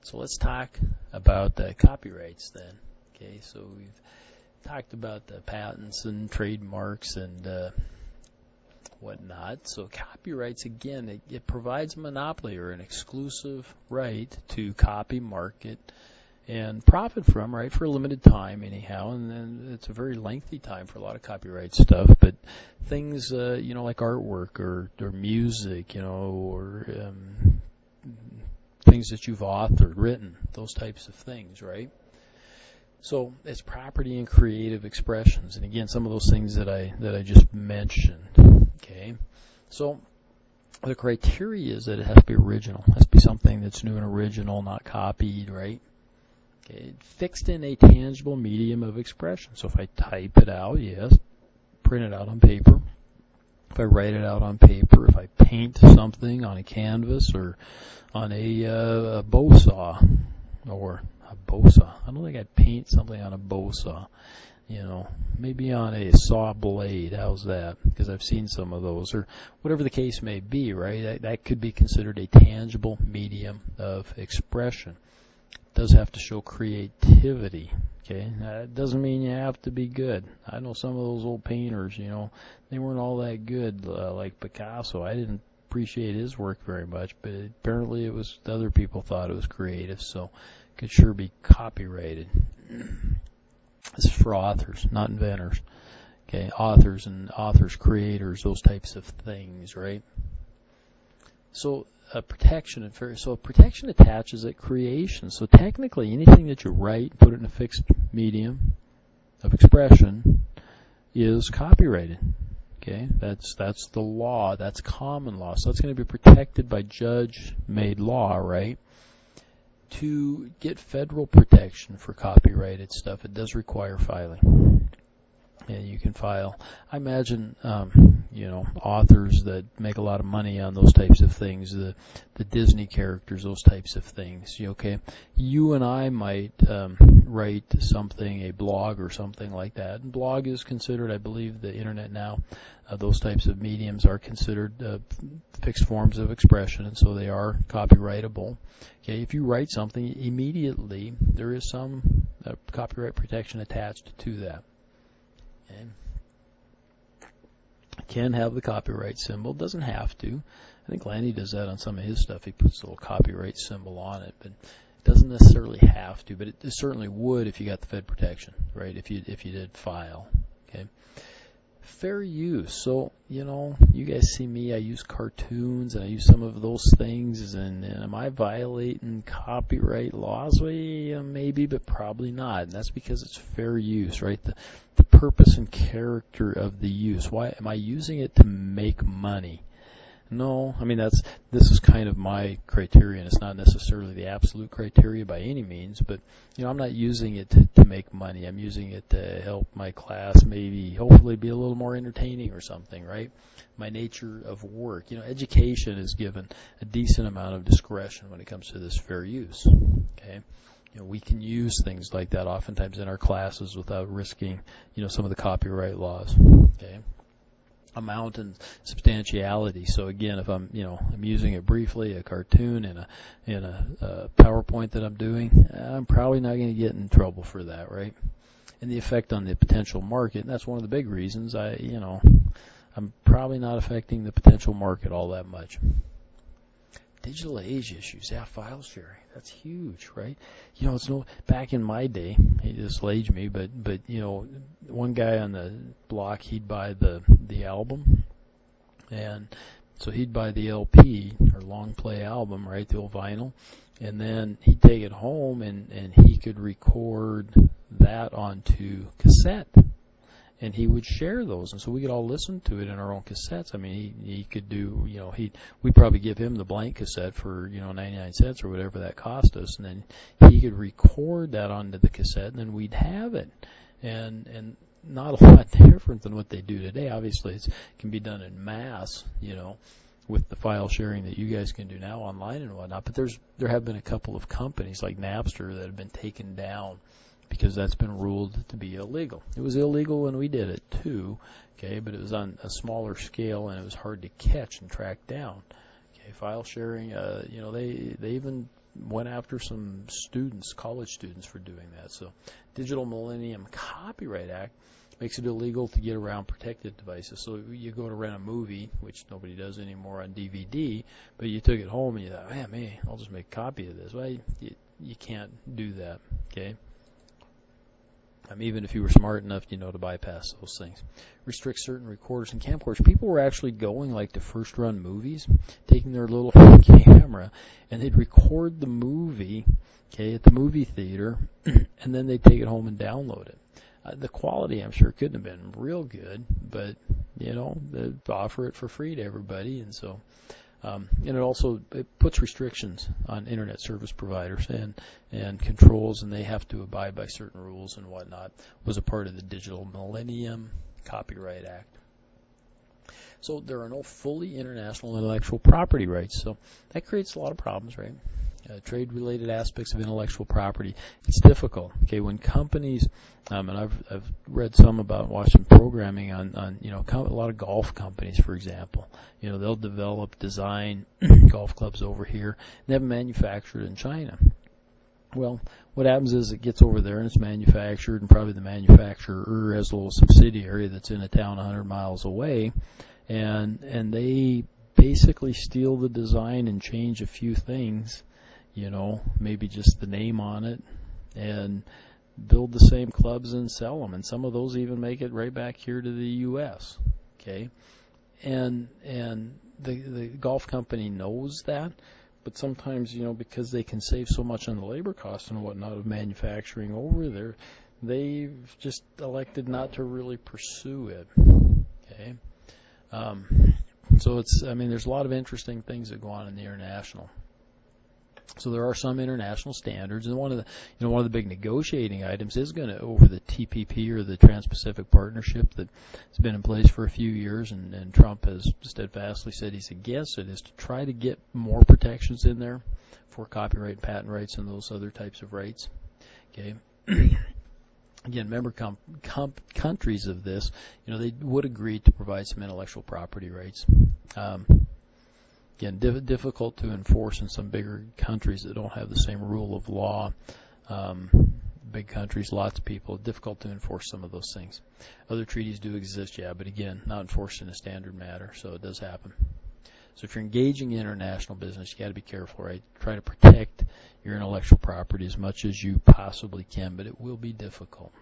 So let's talk about copyrights then. Okay, so we've talked about the patents and trademarks and whatnot. So copyrights, again, it provides a monopoly or an exclusive right to copy, market, and profit from, right, for a limited time anyhow. And then it's a very lengthy time for a lot of copyright stuff. But things, like artwork or music, or things that you've authored, written, those types of things, right? So it's property and creative expressions, and again, some of those things that I just mentioned. Okay, so the criteria is that it has to be original. It has to be something that's new and original, not copied, right? Okay, fixed in a tangible medium of expression. So if I type it out, yes, print it out on paper. If I write it out on paper, if I paint something on a canvas or on a bow saw or a bow saw. I don't think I'd paint something on a bow saw. Maybe on a saw blade. How's that? Because I've seen some of those, or whatever the case may be, right? That could be considered a tangible medium of expression. It does have to show creativity. Okay, that doesn't mean you have to be good. I know some of those old painters, they weren't all that good, like Picasso. I didn't appreciate his work very much, but apparently other people thought it was creative, so it could sure be copyrighted. This is for authors, not inventors. Okay, authors and creators, those types of things, right? So protection attaches at creation. So technically, anything that you write, put it in a fixed medium of expression, is copyrighted. Okay, that's the law. That's common law. So it's going to be protected by judge-made law, right? To get federal protection for copyrighted stuff, it does require filing. And you can file. I imagine, authors that make a lot of money on those types of things, the Disney characters, those types of things. Okay, you and I might write something, a blog or something like that. And blog is considered, I believe, the internet now. Those types of mediums are considered fixed forms of expression, and so they are copyrightable. Okay, if you write something, immediately there is some copyright protection attached to that. Okay. Can have the copyright symbol, doesn't have to. I think Lanny does that on some of his stuff. He puts a little copyright symbol on it, but it doesn't necessarily have to. But it certainly would if you got the Fed protection, right? If you did file. Okay. Fair use. So, you guys see me, I use cartoons and I use some of those things, and am I violating copyright laws? Well, maybe, but probably not. And that's because it's fair use, right? The purpose and character of the use. Why am I using it to make money? No, I mean this is kind of my criterion. It's not necessarily the absolute criteria by any means, but I'm not using it to make money. I'm using it to help my class hopefully be a little more entertaining or something, right? My nature of work. Education is given a decent amount of discretion when it comes to this fair use. Okay? We can use things like that oftentimes in our classes without risking, some of the copyright laws. Okay? Amount and substantiality. So again, if I'm using it briefly, a cartoon in a PowerPoint that I'm doing, I'm probably not going to get in trouble for that, right? And the effect on the potential market, and that's one of the big reasons I'm probably not affecting the potential market all that much. Digital age issues, file sharing, that's huge, right? It's back in my day, he just aged me, but one guy on the block, he'd buy the album, and so he'd buy the LP or long play album, right, the old vinyl, and then he'd take it home and he could record that onto cassette. And he would share those, and so we could all listen to it in our own cassettes. I mean, he could do, we'd probably give him the blank cassette for, 99 cents or whatever that cost us, and then he could record that onto the cassette, and then we'd have it. And not a lot different than what they do today. Obviously, it can be done in mass, with the file sharing that you guys can do now online and whatnot. But there have been a couple of companies like Napster that have been taken down because that's been ruled to be illegal. It was illegal when we did it too, okay, but it was on a smaller scale and it was hard to catch and track down. Okay, file sharing, they even went after some students, college students, for doing that. So Digital Millennium Copyright Act makes it illegal to get around protected devices. So you go to rent a movie, which nobody does anymore on DVD, but you took it home and you thought, man, I'll just make a copy of this. Well, you can't do that, okay? Even if you were smart enough, to bypass those things. Restrict certain recorders and camcorders. People were actually going like to first run movies, taking their little camera, and they'd record the movie, okay, at the movie theater, and then they'd take it home and download it. The quality, I'm sure, couldn't have been real good, but, they'd offer it for free to everybody, and so... and it puts restrictions on internet service providers and controls, and they have to abide by certain rules and whatnot. Was a part of the Digital Millennium Copyright Act. So there are no fully international intellectual property rights. So that creates a lot of problems, right? Trade-related aspects of intellectual property. It's difficult. Okay, when companies, and I've read some about watching programming on a lot of golf companies, for example. They'll design golf clubs over here, and they have them manufactured in China. Well, what happens is it gets over there and it's manufactured, and probably the manufacturer has a little subsidiary that's in a town 100 miles away, and they basically steal the design and change a few things. Maybe just the name on it, and build the same clubs and sell them. And some of those even make it right back here to the U.S. Okay, and the golf company knows that, but sometimes because they can save so much on the labor costs and whatnot of manufacturing over there, they've just elected not to really pursue it. Okay, so there's a lot of interesting things that go on in the international. So there are some international standards, and one of the big negotiating items is going to over the TPP, or the Trans-Pacific Partnership, that's been in place for a few years, and Trump has steadfastly said he's against it, is to try to get more protections in there for copyright and patent rights and those other types of rights. Okay. Again, member countries of this, they would agree to provide some intellectual property rights. Again, difficult to enforce in some bigger countries that don't have the same rule of law. Big countries, lots of people, difficult to enforce some of those things. Other treaties do exist, but again, not enforced in a standard manner, so it does happen. So if you're engaging in international business, you got to be careful, right? Try to protect your intellectual property as much as you possibly can, but it will be difficult.